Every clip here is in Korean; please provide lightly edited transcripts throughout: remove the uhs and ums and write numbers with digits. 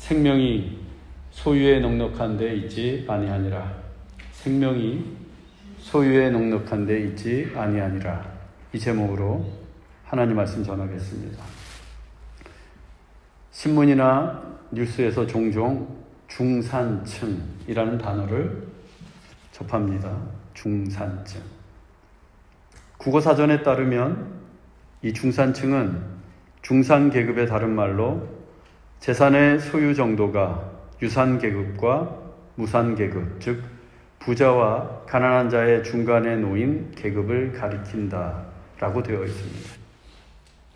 생명이 소유에 넉넉한 데 있지 아니하니라. 생명이 소유에 넉넉한 데 있지 아니하니라. 이 제목으로 하나님 말씀 전하겠습니다. 신문이나 뉴스에서 종종 중산층이라는 단어를 접합니다. 중산층. 국어사전에 따르면 이 중산층은 중산계급의 다른 말로 재산의 소유 정도가 유산계급과 무산계급, 즉 부자와 가난한 자의 중간에 놓인 계급을 가리킨다라고 되어 있습니다.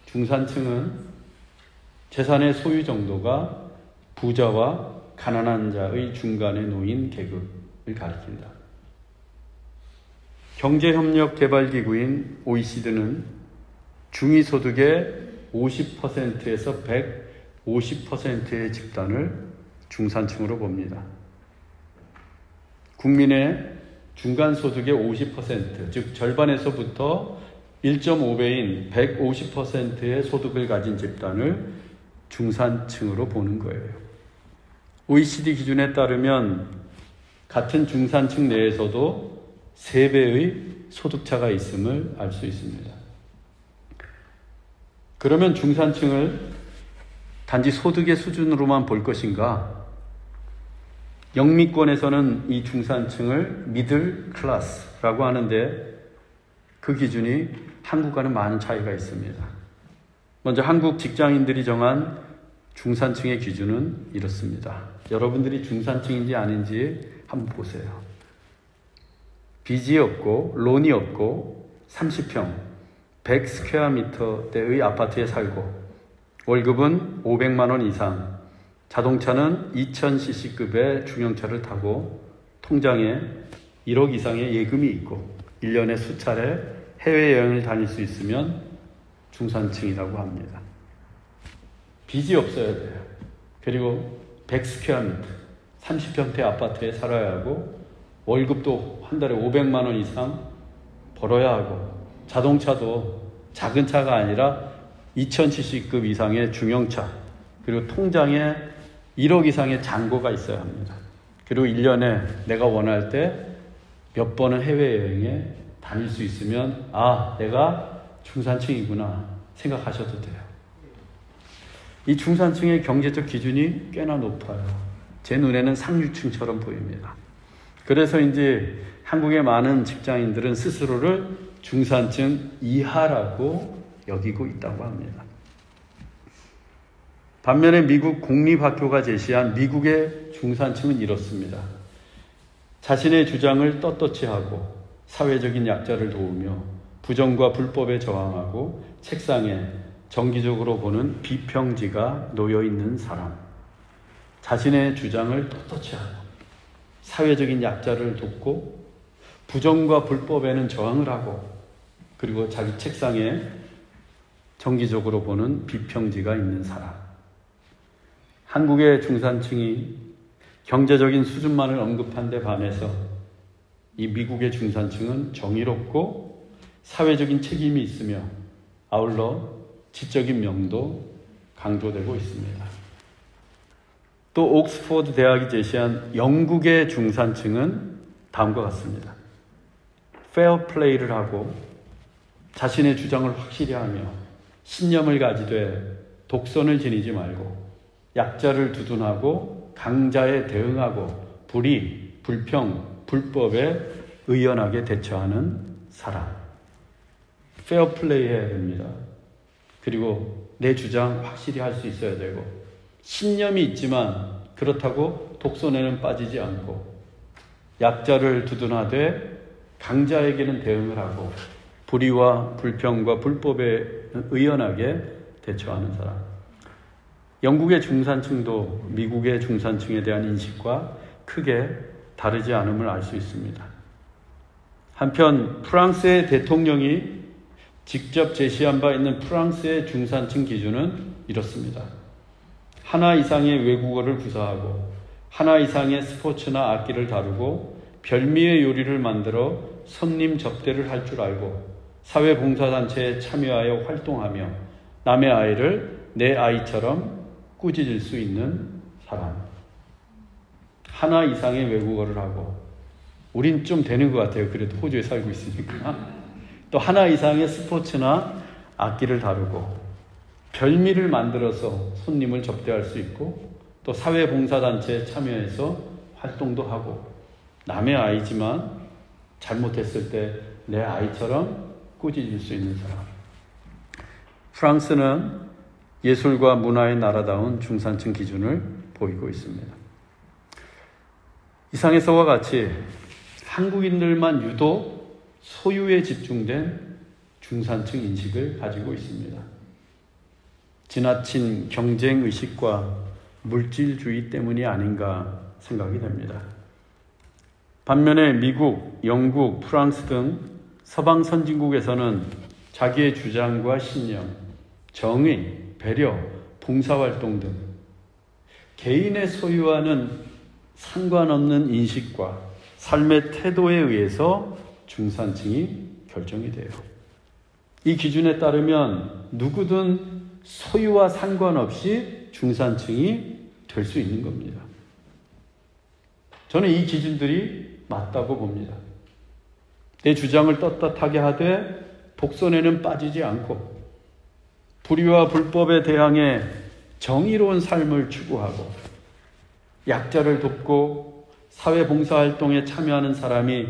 중산층은 재산의 소유 정도가 부자와 가난한 자의 중간에 놓인 계급을 가리킨다. 경제협력개발기구인 OECD는 중위소득의 50%에서 150%의 집단을 중산층으로 봅니다. 국민의 중간소득의 50%, 즉 절반에서부터 1.5배인 150%의 소득을 가진 집단을 중산층으로 보는 거예요. OECD 기준에 따르면 같은 중산층 내에서도 3배의 소득차가 있음을 알 수 있습니다. 그러면 중산층을 단지 소득의 수준으로만 볼 것인가? 영미권에서는 이 중산층을 미들 클래스라고 하는데 그 기준이 한국과는 많은 차이가 있습니다. 먼저 한국 직장인들이 정한 중산층의 기준은 이렇습니다. 여러분들이 중산층인지 아닌지 한번 보세요. 빚이 없고 론이 없고 30평 100스퀘어미터대의 아파트에 살고 월급은 500만 원 이상, 자동차는 2000cc급의 중형차를 타고 통장에 1억 이상의 예금이 있고 1년에 수차례 해외여행을 다닐 수 있으면 중산층이라고 합니다. 빚이 없어야 돼요. 그리고 100스퀘어미터 30평대 아파트에 살아야 하고 월급도 한 달에 500만 원 이상 벌어야 하고 자동차도 작은 차가 아니라 2000cc급 이상의 중형차, 그리고 통장에 1억 이상의 잔고가 있어야 합니다. 그리고 1년에 내가 원할 때 몇 번은 해외여행에 다닐 수 있으면 내가 중산층이구나 생각하셔도 돼요. 이 중산층의 경제적 기준이 꽤나 높아요. 제 눈에는 상류층처럼 보입니다. 그래서 이제 한국의 많은 직장인들은 스스로를 중산층 이하라고 여기고 있다고 합니다. 반면에 미국 공립학교가 제시한 미국의 중산층은 이렇습니다. 자신의 주장을 떳떳이 하고 사회적인 약자를 도우며 부정과 불법에 저항하고 책상에 정기적으로 보는 비평지가 놓여있는 사람. 자신의 주장을 떳떳이 하고 사회적인 약자를 돕고 부정과 불법에는 저항을 하고 그리고 자기 책상에 정기적으로 보는 비평지가 있는 사람. 한국의 중산층이 경제적인 수준만을 언급한 데 반해서 이 미국의 중산층은 정의롭고 사회적인 책임이 있으며 아울러 지적인 명도 강조되고 있습니다. 또 옥스퍼드 대학이 제시한 영국의 중산층은 다음과 같습니다. 페어 플레이를 하고 자신의 주장을 확실히 하며 신념을 가지되 독선을 지니지 말고 약자를 두둔하고 강자에 대응하고 불의, 불평, 불법에 의연하게 대처하는 사람. 페어 플레이 해야 됩니다. 그리고 내 주장 확실히 할 수 있어야 되고 신념이 있지만 그렇다고 독선에는 빠지지 않고 약자를 두둔하되 강자에게는 대응을 하고 불의와 불평과 불법에 의연하게 대처하는 사람. 영국의 중산층도 미국의 중산층에 대한 인식과 크게 다르지 않음을 알 수 있습니다. 한편 프랑스의 대통령이 직접 제시한 바 있는 프랑스의 중산층 기준은 이렇습니다. 하나 이상의 외국어를 구사하고 하나 이상의 스포츠나 악기를 다루고 별미의 요리를 만들어 손님 접대를 할 줄 알고 사회봉사단체에 참여하여 활동하며 남의 아이를 내 아이처럼 꾸짖을 수 있는 사람. 하나 이상의 외국어를 하고, 우린 좀 되는 것 같아요. 그래도 호주에 살고 있으니까. 또 하나 이상의 스포츠나 악기를 다루고, 별미를 만들어서 손님을 접대할 수 있고, 또 사회봉사단체에 참여해서 활동도 하고, 남의 아이지만 잘못했을 때 내 아이처럼 꾸짖을 수 있는 사람. 프랑스는 예술과 문화의 나라다운 중산층 기준을 보이고 있습니다. 이상에서와 같이 한국인들만 유독 소유에 집중된 중산층 인식을 가지고 있습니다. 지나친 경쟁의식과 물질주의 때문이 아닌가 생각이 됩니다. 반면에 미국, 영국, 프랑스 등 서방 선진국에서는 자기의 주장과 신념, 정의, 배려, 봉사활동 등 개인의 소유와는 상관없는 인식과 삶의 태도에 의해서 중산층이 결정이 돼요. 이 기준에 따르면 누구든 소유와 상관없이 중산층이 될 수 있는 겁니다. 저는 이 기준들이 맞다고 봅니다. 내 주장을 떳떳하게 하되 독선에는 빠지지 않고, 불의와 불법에 대항해 정의로운 삶을 추구하고, 약자를 돕고 사회봉사활동에 참여하는 사람이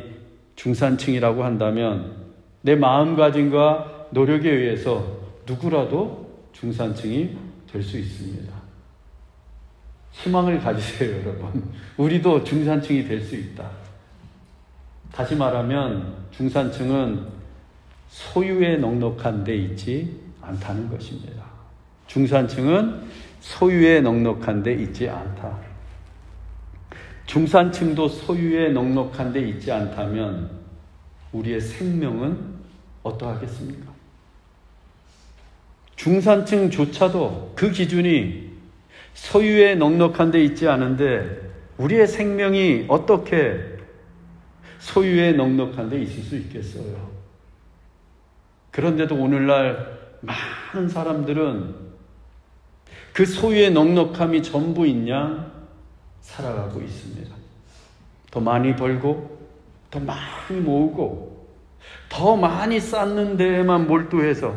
중산층이라고 한다면 내 마음가짐과 노력에 의해서 누구라도 중산층이 될 수 있습니다. 희망을 가지세요, 여러분. 우리도 중산층이 될 수 있다. 다시 말하면 중산층은 소유에 넉넉한 데 있지 않다는 것입니다. 중산층은 소유에 넉넉한 데 있지 않다. 중산층도 소유에 넉넉한 데 있지 않다면 우리의 생명은 어떠하겠습니까? 중산층조차도 그 기준이 소유에 넉넉한 데 있지 않은데 우리의 생명이 어떻게 소유에 넉넉한 데 있을 수 있겠어요? 그런데도 오늘날 많은 사람들은 그 소유의 넉넉함이 전부인 양 살아가고 있습니다. 더 많이 벌고, 더 많이 모으고, 더 많이 쌓는 데에만 몰두해서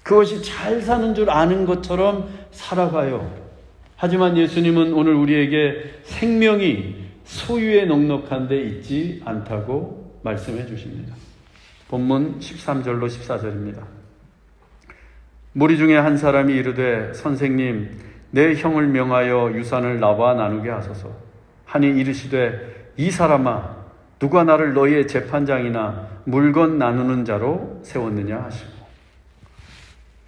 그것이 잘 사는 줄 아는 것처럼 살아가요. 하지만 예수님은 오늘 우리에게 생명이 소유에 넉넉한 데 있지 않다고 말씀해 주십니다. 본문 13절로 14절입니다. 무리 중에 한 사람이 이르되 선생님 내 형을 명하여 유산을 나와 나누게 하소서 하니 이르시되 이 사람아 누가 나를 너희의 재판장이나 물건 나누는 자로 세웠느냐 하시고,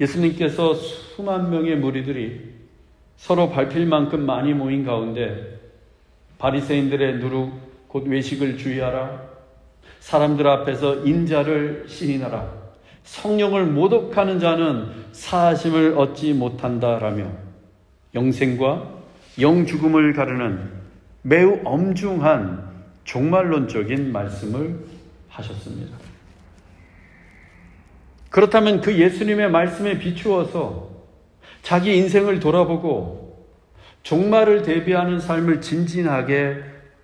예수님께서 수만 명의 무리들이 서로 밟힐 만큼 많이 모인 가운데 바리새인들의 누룩 곧 외식을 주의하라, 사람들 앞에서 인자를 시인하라, 성령을 모독하는 자는 사하심을 얻지 못한다라며 영생과 영죽음을 가르는 매우 엄중한 종말론적인 말씀을 하셨습니다. 그렇다면 그 예수님의 말씀에 비추어서 자기 인생을 돌아보고 종말을 대비하는 삶을 진진하게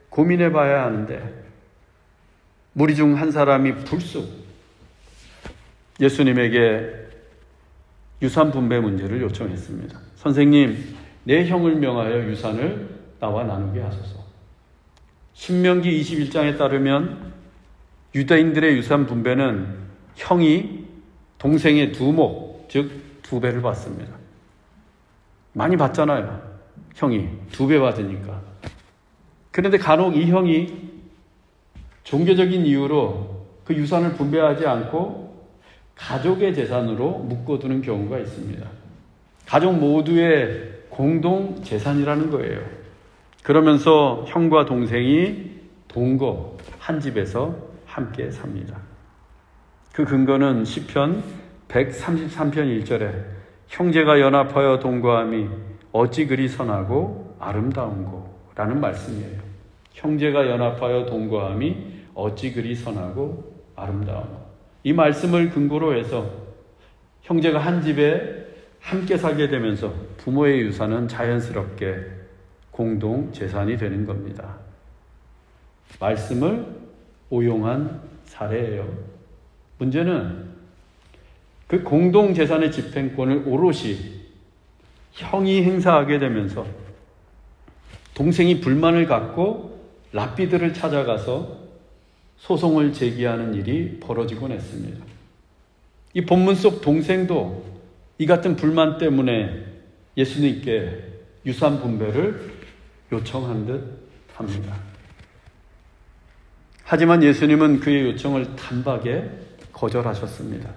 고민해 봐야 하는데, 무리 중 한 사람이 불쑥 예수님에게 유산 분배 문제를 요청했습니다. 선생님, 내 형을 명하여 유산을 나와 나누게 하소서. 신명기 21장에 따르면 유다인들의 유산 분배는 형이 동생의 두목, 즉 2배를 받습니다. 많이 받잖아요. 형이 2배 받으니까. 그런데 간혹 이 형이 종교적인 이유로 그 유산을 분배하지 않고 가족의 재산으로 묶어두는 경우가 있습니다. 가족 모두의 공동 재산이라는 거예요. 그러면서 형과 동생이 동거 한 집에서 함께 삽니다. 그 근거는 시편 133편 1절에 형제가 연합하여 동거함이 어찌 그리 선하고 아름다운고 라는 말씀이에요. 형제가 연합하여 동거함이 어찌 그리 선하고 아름다운고. 이 말씀을 근거로 해서 형제가 한 집에 함께 살게 되면서 부모의 유산은 자연스럽게 공동 재산이 되는 겁니다. 말씀을 오용한 사례예요. 문제는 그 공동 재산의 집행권을 오롯이 형이 행사하게 되면서 동생이 불만을 갖고 랍비들을 찾아가서 소송을 제기하는 일이 벌어지곤 했습니다. 이 본문 속 동생도 이 같은 불만 때문에 예수님께 유산 분배를 요청한 듯 합니다. 하지만 예수님은 그의 요청을 단박에 거절하셨습니다.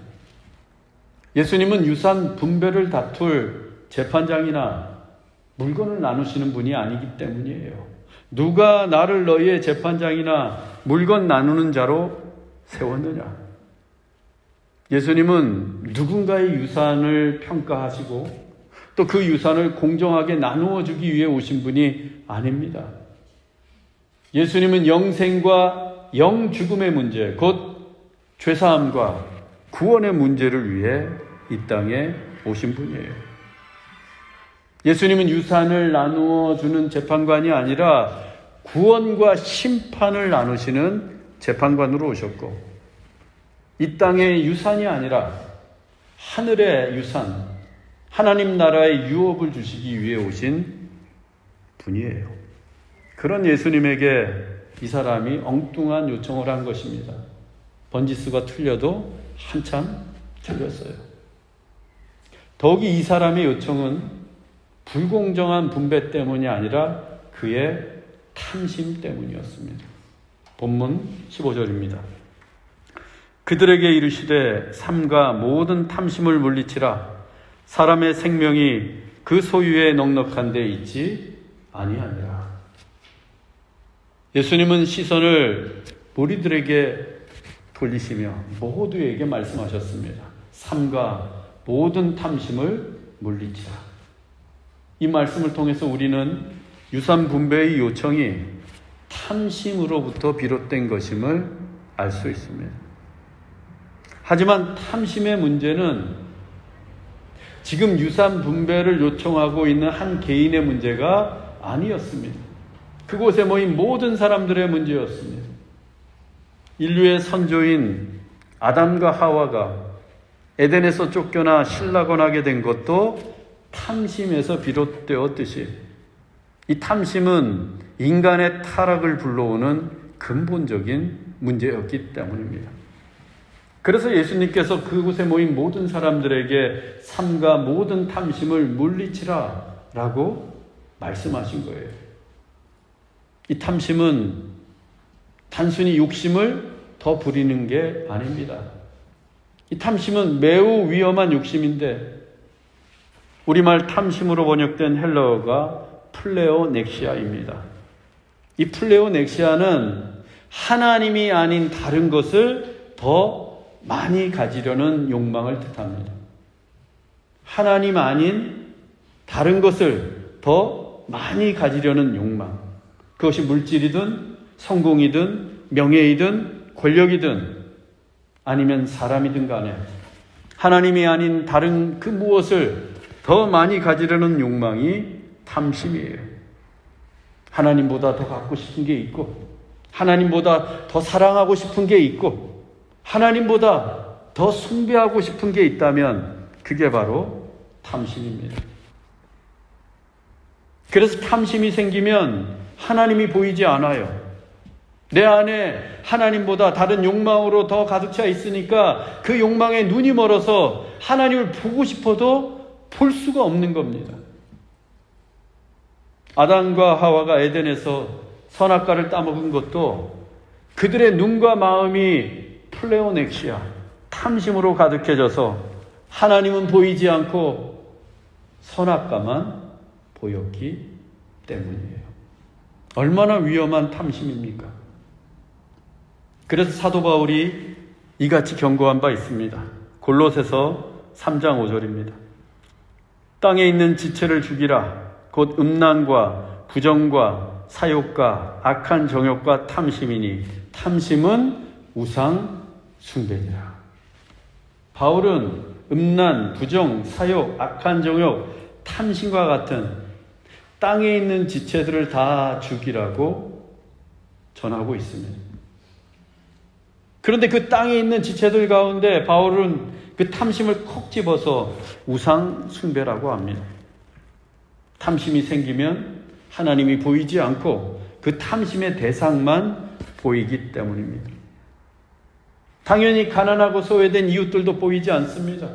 예수님은 유산 분배를 다툴 재판장이나 물건을 나누시는 분이 아니기 때문이에요. 누가 나를 너희의 재판장이나 물건 나누는 자로 세웠느냐? 예수님은 누군가의 유산을 평가하시고 또 그 유산을 공정하게 나누어 주기 위해 오신 분이 아닙니다. 예수님은 영생과 영죽음의 문제, 곧 죄사함과 구원의 문제를 위해 이 땅에 오신 분이에요. 예수님은 유산을 나누어 주는 재판관이 아니라 구원과 심판을 나누시는 재판관으로 오셨고, 이 땅의 유산이 아니라 하늘의 유산, 하나님 나라의 유업을 주시기 위해 오신 분이에요. 그런 예수님에게 이 사람이 엉뚱한 요청을 한 것입니다. 번지수가 틀려도 한참 틀렸어요. 더욱이 이 사람의 요청은 불공정한 분배 때문이 아니라 그의 탐심 때문이었습니다. 본문 15절입니다. 그들에게 이르시되 삼가 모든 탐심을 물리치라. 사람의 생명이 그 소유에 넉넉한 데 있지 아니하니라. 예수님은 시선을 무리들에게 돌리시며 모두에게 말씀하셨습니다. 삼가 모든 탐심을 물리치라. 이 말씀을 통해서 우리는 유산 분배의 요청이 탐심으로부터 비롯된 것임을 알 수 있습니다. 하지만 탐심의 문제는 지금 유산 분배를 요청하고 있는 한 개인의 문제가 아니었습니다. 그곳에 모인 모든 사람들의 문제였습니다. 인류의 선조인 아담과 하와가 에덴에서 쫓겨나 신라곤하게 된 것도 탐심에서 비롯되었듯이 이 탐심은 인간의 타락을 불러오는 근본적인 문제였기 때문입니다. 그래서 예수님께서 그곳에 모인 모든 사람들에게 삼가 모든 탐심을 물리치라 라고 말씀하신 거예요. 이 탐심은 단순히 욕심을 더 부리는 게 아닙니다. 이 탐심은 매우 위험한 욕심인데 우리말 탐심으로 번역된 헬라어가 플레오넥시아입니다. 이 플레오넥시아는 하나님이 아닌 다른 것을 더 많이 가지려는 욕망을 뜻합니다. 하나님 아닌 다른 것을 더 많이 가지려는 욕망. 그것이 물질이든 성공이든 명예이든 권력이든 아니면 사람이든 간에 하나님이 아닌 다른 그 무엇을 더 많이 가지려는 욕망이 탐심이에요. 하나님보다 더 갖고 싶은 게 있고 하나님보다 더 사랑하고 싶은 게 있고 하나님보다 더 숭배하고 싶은 게 있다면 그게 바로 탐심입니다. 그래서 탐심이 생기면 하나님이 보이지 않아요. 내 안에 하나님보다 다른 욕망으로 더 가득 차 있으니까 그 욕망에 눈이 멀어서 하나님을 보고 싶어도 볼 수가 없는 겁니다. 아담과 하와가 에덴에서 선악과를 따먹은 것도 그들의 눈과 마음이 플레오넥시아, 탐심으로 가득해져서 하나님은 보이지 않고 선악과만 보였기 때문이에요. 얼마나 위험한 탐심입니까? 그래서 사도 바울이 이같이 경고한 바 있습니다. 골로새서 3장 5절입니다. 땅에 있는 지체를 죽이라. 곧 음란과 부정과 사욕과 악한 정욕과 탐심이니 탐심은 우상 숭배니라. 바울은 음란, 부정, 사욕, 악한 정욕, 탐심과 같은 땅에 있는 지체들을 다 죽이라고 전하고 있습니다. 그런데 그 땅에 있는 지체들 가운데 바울은 그 탐심을 콕 집어서 우상 숭배라고 합니다. 탐심이 생기면 하나님이 보이지 않고 그 탐심의 대상만 보이기 때문입니다. 당연히 가난하고 소외된 이웃들도 보이지 않습니다.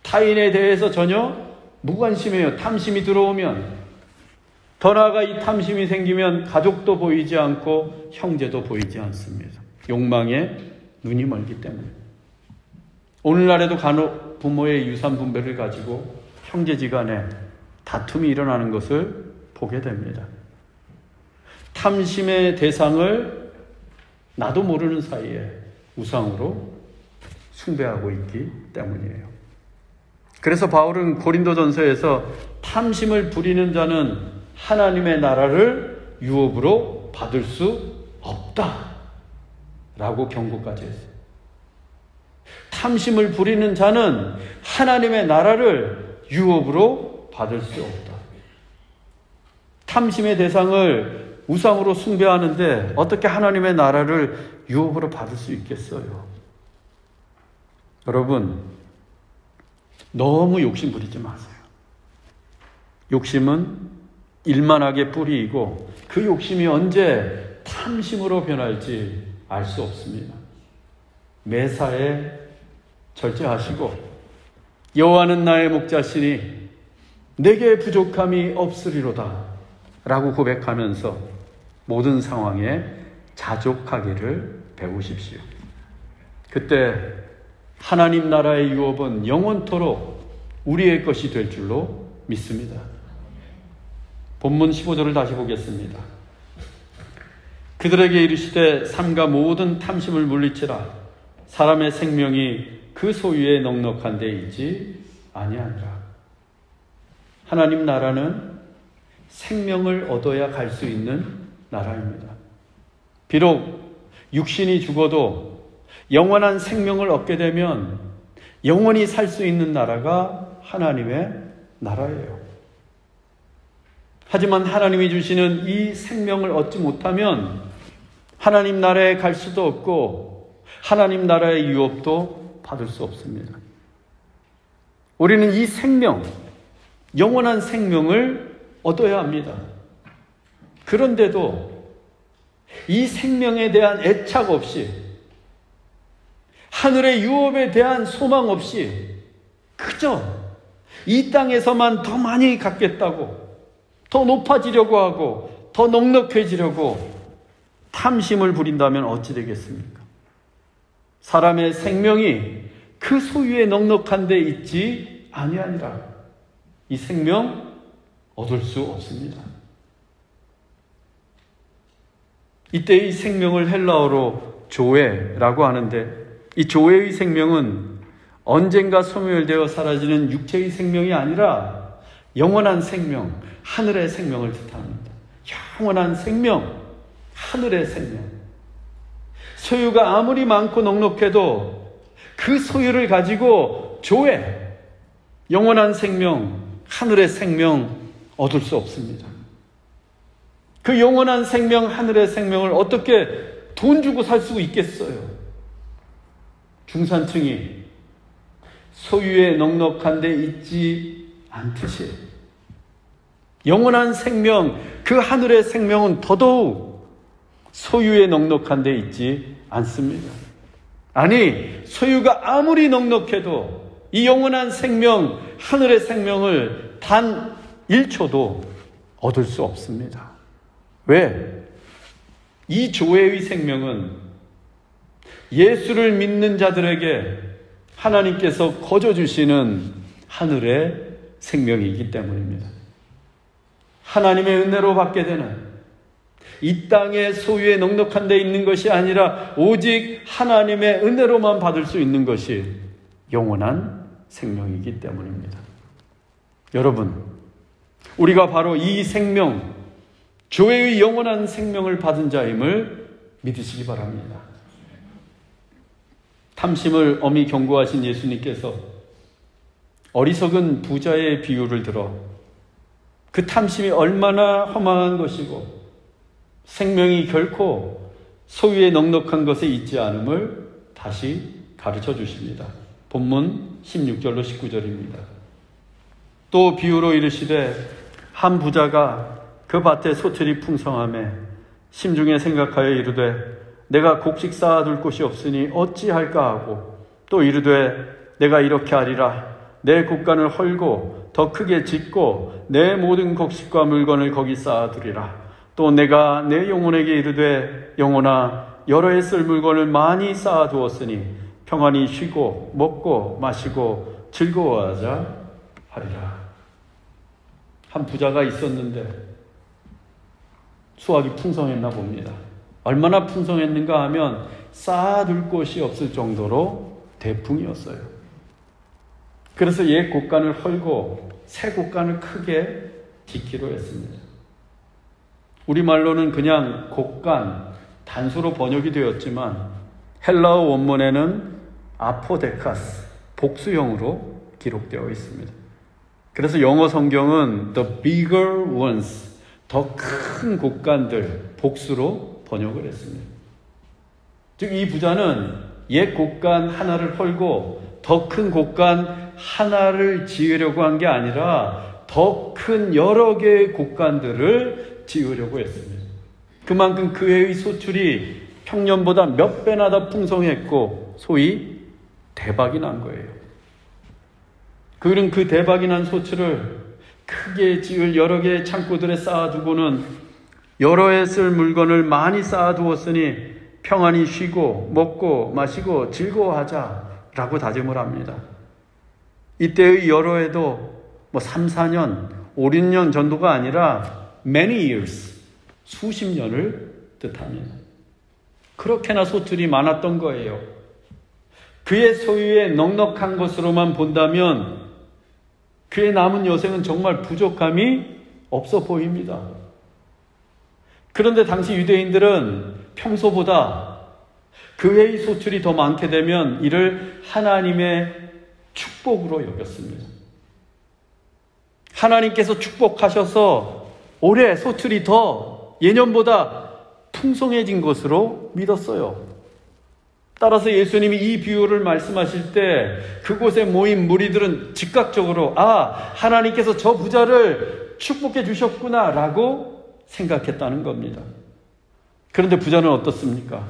타인에 대해서 전혀 무관심해요. 탐심이 들어오면. 더 나아가 이 탐심이 생기면 가족도 보이지 않고 형제도 보이지 않습니다. 욕망에 눈이 멀기 때문에. 오늘날에도 간혹 부모의 유산 분배를 가지고 형제지간에 다툼이 일어나는 것을 보게 됩니다. 탐심의 대상을 나도 모르는 사이에 우상으로 숭배하고 있기 때문이에요. 그래서 바울은 고린도전서에서 탐심을 부리는 자는 하나님의 나라를 유업으로 받을 수 없다 라고 경고까지 했어요. 탐심을 부리는 자는 하나님의 나라를 유업으로 받을 수 없다. 탐심의 대상을 우상으로 숭배하는데 어떻게 하나님의 나라를 유업으로 받을 수 있겠어요? 여러분, 너무 욕심 부리지 마세요. 욕심은 일만하게 뿌리이고 그 욕심이 언제 탐심으로 변할지 알 수 없습니다. 매사에 절제하시고 여호와는 나의 목자시니 내게 부족함이 없으리로다 라고 고백하면서 모든 상황에 자족하기를 배우십시오. 그때 하나님 나라의 유업은 영원토록 우리의 것이 될 줄로 믿습니다. 본문 15절을 다시 보겠습니다. 그들에게 이르시되 삼가 모든 탐심을 물리치라. 사람의 생명이 그 소유에 넉넉한 데 있지 아니하니라. 하나님 나라는 생명을 얻어야 갈 수 있는 나라입니다. 비록 육신이 죽어도 영원한 생명을 얻게 되면 영원히 살 수 있는 나라가 하나님의 나라예요. 하지만 하나님이 주시는 이 생명을 얻지 못하면 하나님 나라에 갈 수도 없고 하나님 나라의 유업도 받을 수 없습니다. 우리는 이 생명, 영원한 생명을 얻어야 합니다. 그런데도 이 생명에 대한 애착 없이, 하늘의 유업에 대한 소망 없이 그저 이 땅에서만 더 많이 갖겠다고, 더 높아지려고 하고 더 넉넉해지려고 탐심을 부린다면 어찌 되겠습니까? 사람의 생명이 그 소유에 넉넉한 데 있지 아니하니라. 이 생명 얻을 수 없습니다. 이때 이 생명을 헬라어로 조에라고 하는데, 이 조에의 생명은 언젠가 소멸되어 사라지는 육체의 생명이 아니라 영원한 생명, 하늘의 생명을 뜻합니다. 영원한 생명, 하늘의 생명. 소유가 아무리 많고 넉넉해도 그 소유를 가지고 조에, 영원한 생명, 하늘의 생명 얻을 수 없습니다. 그 영원한 생명, 하늘의 생명을 어떻게 돈 주고 살 수 있겠어요? 중산층이 소유에 넉넉한 데 있지 않듯이 영원한 생명, 그 하늘의 생명은 더더욱 소유에 넉넉한 데 있지 않습니다. 아니, 소유가 아무리 넉넉해도 이 영원한 생명, 하늘의 생명을 단 1초도 얻을 수 없습니다. 왜? 이 조회의 생명은 예수를 믿는 자들에게 하나님께서 거저 주시는 하늘의 생명이기 때문입니다. 하나님의 은혜로 받게 되는, 이 땅의 소유에 넉넉한 데 있는 것이 아니라 오직 하나님의 은혜로만 받을 수 있는 것이 영원한 생명이기 때문입니다. 여러분, 우리가 바로 이 생명, 조회의 영원한 생명을 받은 자임을 믿으시기 바랍니다. 탐심을 엄히 경고하신 예수님께서 어리석은 부자의 비유를 들어 그 탐심이 얼마나 허망한 것이고 생명이 결코 소유의 넉넉한 것에 있지 않음을 다시 가르쳐 주십니다. 본문 16절로 19절입니다. 또 비유로 이르시되 한 부자가 그 밭에 소출이 풍성하매 심중에 생각하여 이르되 내가 곡식 쌓아둘 곳이 없으니 어찌할까 하고 또 이르되 내가 이렇게 하리라 내 곡간을 헐고 더 크게 짓고 내 모든 곡식과 물건을 거기 쌓아두리라. 또 내가 내 영혼에게 이르되 영혼아 여러 해 쓸 물건을 많이 쌓아두었으니 평안히 쉬고 먹고 마시고 즐거워하자 하리라. 한 부자가 있었는데 수확이 풍성했나 봅니다. 얼마나 풍성했는가 하면 쌓아둘 곳이 없을 정도로 대풍이었어요. 그래서 옛 곡간을 헐고 새 곡간을 크게 짓기로 했습니다. 우리말로는 그냥 곡간, 단수로 번역이 되었지만 헬라어 원문에는 아포데카스, 복수형으로 기록되어 있습니다. 그래서 영어 성경은 the bigger ones, 더 큰 곡간들, 복수로 번역을 했습니다. 즉 이 부자는 옛 곡간 하나를 헐고 더 큰 곡간 하나를 지으려고 한 게 아니라 더 큰 여러 개의 곡간들을 지으려고 했습니다. 그만큼 그 해의 소출이 평년보다 몇 배나 더 풍성했고 소위 대박이 난 거예요. 그는 그 대박이 난 소출을 크게 지을 여러 개의 창고들에 쌓아두고는 여러 해 쓸 물건을 많이 쌓아두었으니 평안히 쉬고 먹고 마시고 즐거워하자라고 다짐을 합니다. 이때의 여러 해도 3, 4년, 5, 6년 정도가 아니라 many years, 수십 년을 뜻합니다. 그렇게나 소출이 많았던 거예요. 그의 소유의 넉넉한 것으로만 본다면 그의 남은 여생은 정말 부족함이 없어 보입니다. 그런데 당시 유대인들은 평소보다 그 해의 소출이 더 많게 되면 이를 하나님의 축복으로 여겼습니다. 하나님께서 축복하셔서 올해 소출이 더 예년보다 풍성해진 것으로 믿었어요. 따라서 예수님이 이 비유를 말씀하실 때 그곳에 모인 무리들은 즉각적으로 하나님께서 저 부자를 축복해 주셨구나 라고 생각했다는 겁니다. 그런데 부자는 어떻습니까?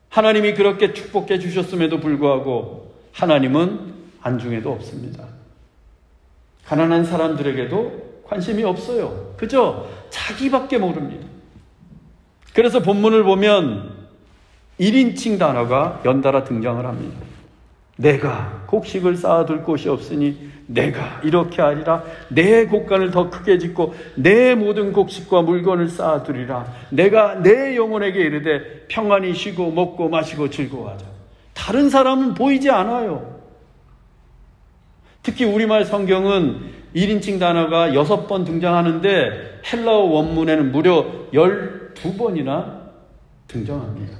하나님이 그렇게 축복해 주셨음에도 불구하고 하나님은 안중에도 없습니다. 가난한 사람들에게도 관심이 없어요. 그저 자기밖에 모릅니다. 그래서 본문을 보면 1인칭 단어가 연달아 등장을 합니다. 내가 곡식을 쌓아둘 곳이 없으니 내가 이렇게 하리라. 내 곡간을 더 크게 짓고 내 모든 곡식과 물건을 쌓아두리라. 내가 내 영혼에게 이르되 평안히 쉬고 먹고 마시고 즐거워하자. 다른 사람은 보이지 않아요. 특히 우리말 성경은 1인칭 단어가 6번 등장하는데 헬라어 원문에는 무려 12번이나 등장합니다.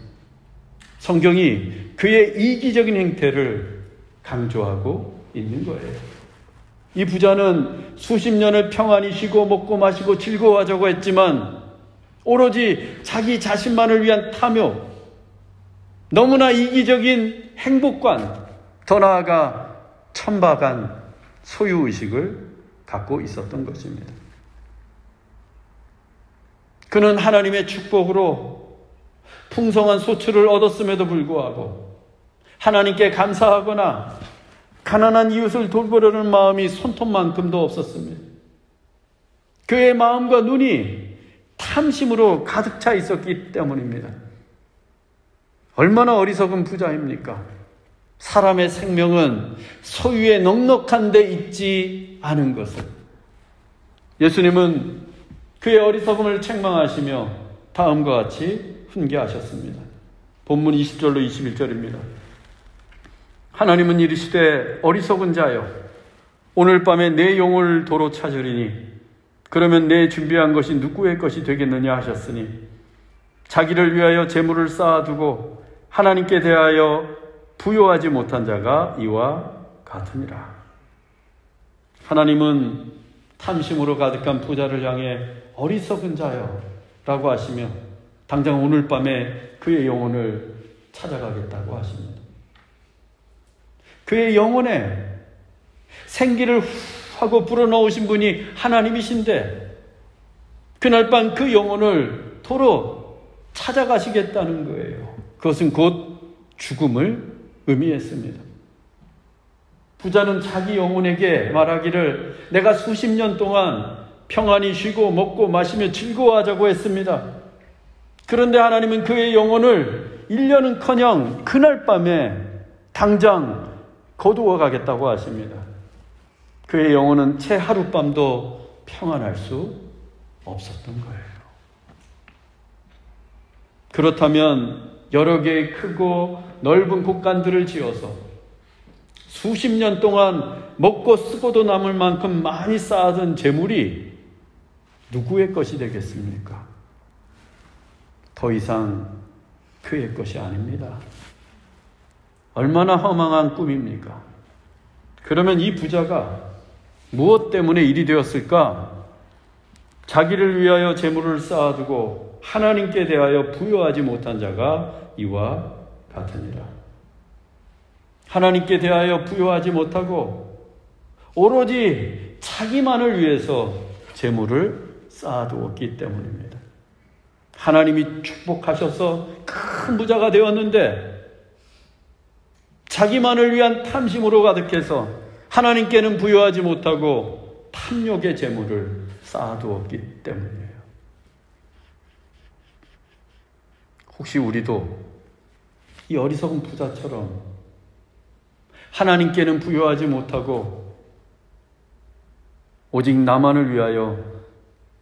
성경이 그의 이기적인 행태를 강조하고 있는 거예요. 이 부자는 수십 년을 평안히 쉬고 먹고 마시고 즐거워하자고 했지만 오로지 자기 자신만을 위한 탐욕, 너무나 이기적인 행복관, 더 나아가 천박한 소유의식을 갖고 있었던 것입니다. 그는 하나님의 축복으로 풍성한 소출을 얻었음에도 불구하고 하나님께 감사하거나 가난한 이웃을 돌보려는 마음이 손톱만큼도 없었습니다. 그의 마음과 눈이 탐심으로 가득 차 있었기 때문입니다. 얼마나 어리석은 부자입니까? 사람의 생명은 소유에 넉넉한 데 있지 않은 것을. 예수님은 그의 어리석음을 책망하시며 다음과 같이 훈계하셨습니다. 본문 20절로 21절입니다. 하나님은 이르시되 어리석은 자여 오늘 밤에 내 영혼을 도로 찾으리니 그러면 내 준비한 것이 누구의 것이 되겠느냐 하셨으니 자기를 위하여 재물을 쌓아두고 하나님께 대하여 부요하지 못한 자가 이와 같으니라. 하나님은 탐심으로 가득한 부자를 향해 어리석은 자여 라고 하시며 당장 오늘 밤에 그의 영혼을 찾아가겠다고 하십니다. 그의 영혼에 생기를 하고 불어넣으신 분이 하나님이신데 그날 밤 그 영혼을 도로 찾아가시겠다는 거예요. 그것은 곧 죽음을 의미했습니다. 부자는 자기 영혼에게 말하기를 내가 수십 년 동안 평안히 쉬고 먹고 마시며 즐거워하자고 했습니다. 그런데 하나님은 그의 영혼을 1년은커녕 그날 밤에 당장 거두어 가겠다고 하십니다. 그의 영혼은 채 하룻밤도 평안할 수 없었던 거예요. 그렇다면 여러 개의 크고 넓은 곳간들을 지어서 수십 년 동안 먹고 쓰고도 남을 만큼 많이 쌓아둔 재물이 누구의 것이 되겠습니까? 더 이상 그의 것이 아닙니다. 얼마나 허망한 꿈입니까? 그러면 이 부자가 무엇 때문에 일이 되었을까? 자기를 위하여 재물을 쌓아두고 하나님께 대하여 부여하지 못한 자가 이와 같으니라. 하나님께 대하여 부여하지 못하고 오로지 자기만을 위해서 재물을 쌓아두었기 때문입니다. 하나님이 축복하셔서 큰 부자가 되었는데 자기만을 위한 탐심으로 가득해서 하나님께는 부여하지 못하고 탐욕의 재물을 쌓아두었기 때문이에요. 혹시 우리도 이 어리석은 부자처럼 하나님께는 부여하지 못하고 오직 나만을 위하여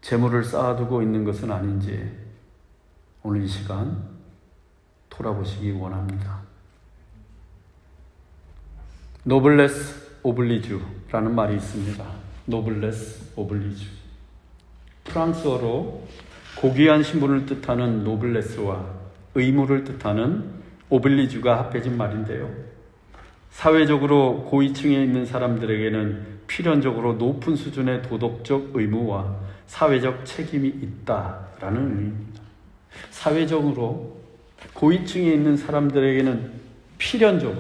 재물을 쌓아두고 있는 것은 아닌지 오늘 이 시간 돌아보시기 원합니다. 노블레스 오블리주라는 말이 있습니다. 노블레스 오블리주. 프랑스어로 고귀한 신분을 뜻하는 노블레스와 의무를 뜻하는 오블리주가 합해진 말인데요. 사회적으로 고위층에 있는 사람들에게는 필연적으로 높은 수준의 도덕적 의무와 사회적 책임이 있다라는 의미입니다. 사회적으로 고위층에 있는 사람들에게는 필연적으로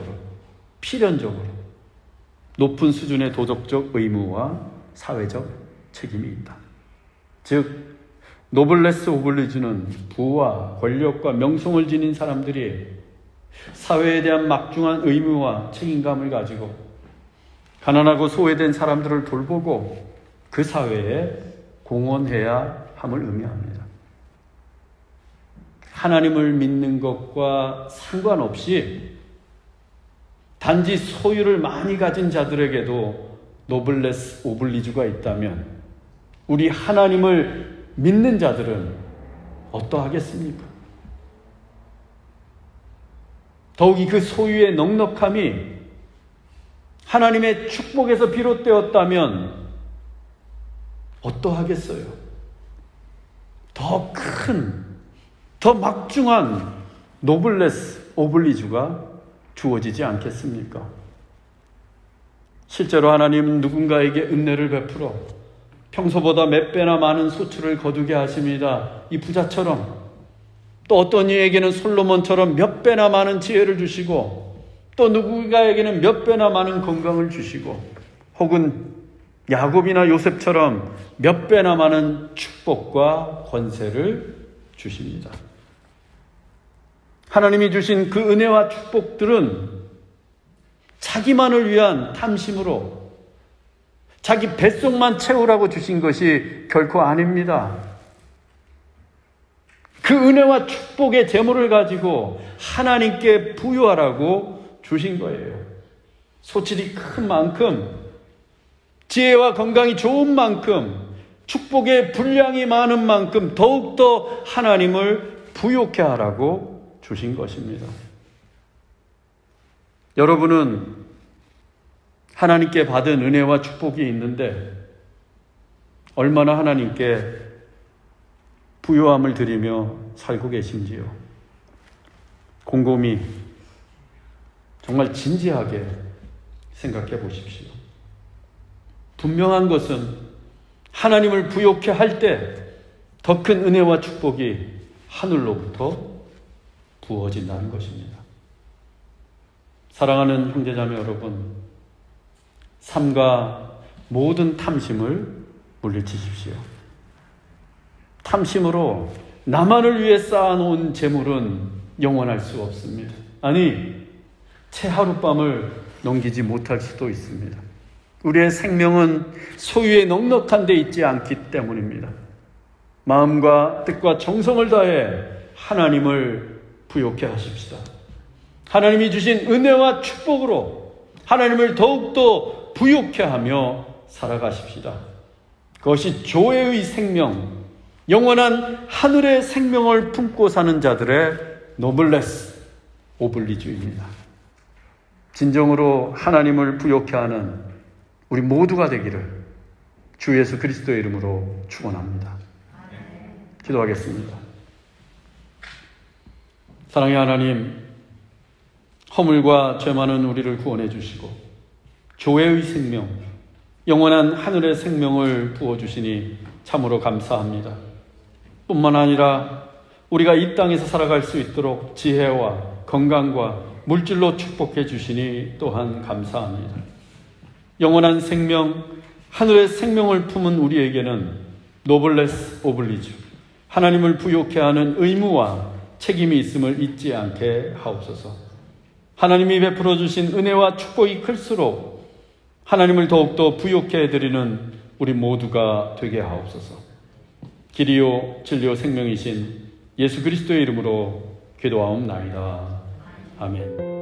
높은 수준의 도덕적 의무와 사회적 책임이 있다. 즉 노블레스 오블리주는 부와 권력과 명성을 지닌 사람들이 사회에 대한 막중한 의무와 책임감을 가지고 가난하고 소외된 사람들을 돌보고 그 사회에 공헌해야 함을 의미합니다. 하나님을 믿는 것과 상관없이 단지 소유를 많이 가진 자들에게도 노블레스 오블리주가 있다면 우리 하나님을 믿는 자들은 어떠하겠습니까? 더욱이 그 소유의 넉넉함이 하나님의 축복에서 비롯되었다면 어떠하겠어요? 더 큰, 더 막중한 노블레스 오블리주가 주어지지 않겠습니까? 실제로 하나님은 누군가에게 은혜를 베풀어 평소보다 몇 배나 많은 소출을 거두게 하십니다. 이 부자처럼. 또 어떤 이에게는 솔로몬처럼 몇 배나 많은 지혜를 주시고 또 누군가에게는 몇 배나 많은 건강을 주시고 혹은 야곱이나 요셉처럼 몇 배나 많은 축복과 권세를 주십니다. 하나님이 주신 그 은혜와 축복들은 자기만을 위한 탐심으로 자기 뱃속만 채우라고 주신 것이 결코 아닙니다. 그 은혜와 축복의 재물을 가지고 하나님께 부유하라고 주신 거예요. 소출이 큰 만큼, 지혜와 건강이 좋은 만큼, 축복의 분량이 많은 만큼 더욱더 하나님을 부욕해 하라고 주신 것입니다. 여러분은 하나님께 받은 은혜와 축복이 있는데 얼마나 하나님께 부요함을 드리며 살고 계신지요? 곰곰이 정말 진지하게 생각해 보십시오. 분명한 것은 하나님을 부욕해 할 때 더 큰 은혜와 축복이 하늘로부터 부어진다는 것입니다. 사랑하는 형제자매 여러분, 삶과 모든 탐심을 물리치십시오. 탐심으로 나만을 위해 쌓아놓은 재물은 영원할 수 없습니다. 아니, 채 하룻밤을 넘기지 못할 수도 있습니다. 우리의 생명은 소유에 넉넉한 데 있지 않기 때문입니다. 마음과 뜻과 정성을 다해 하나님을 부욕해 하십시다. 하나님이 주신 은혜와 축복으로 하나님을 더욱더 부욕해 하며 살아가십시다. 그것이 교회의 생명, 영원한 하늘의 생명을 품고 사는 자들의 노블레스 오블리주의입니다. 진정으로 하나님을 부욕해 하는 우리 모두가 되기를 주 예수 그리스도의 이름으로 축원합니다. 기도하겠습니다. 사랑의 하나님, 허물과 죄 많은 우리를 구원해 주시고 교회의 생명, 영원한 하늘의 생명을 부어주시니 참으로 감사합니다. 뿐만 아니라 우리가 이 땅에서 살아갈 수 있도록 지혜와 건강과 물질로 축복해 주시니 또한 감사합니다. 영원한 생명, 하늘의 생명을 품은 우리에게는 노블레스 오블리주, 하나님을 부욕해 하는 의무와 책임이 있음을 잊지 않게 하옵소서. 하나님이 베풀어 주신 은혜와 축복이 클수록 하나님을 더욱더 부욕해 해드리는 우리 모두가 되게 하옵소서. 길이요 진리요 생명이신 예수 그리스도의 이름으로 기도하옵나이다. 아멘.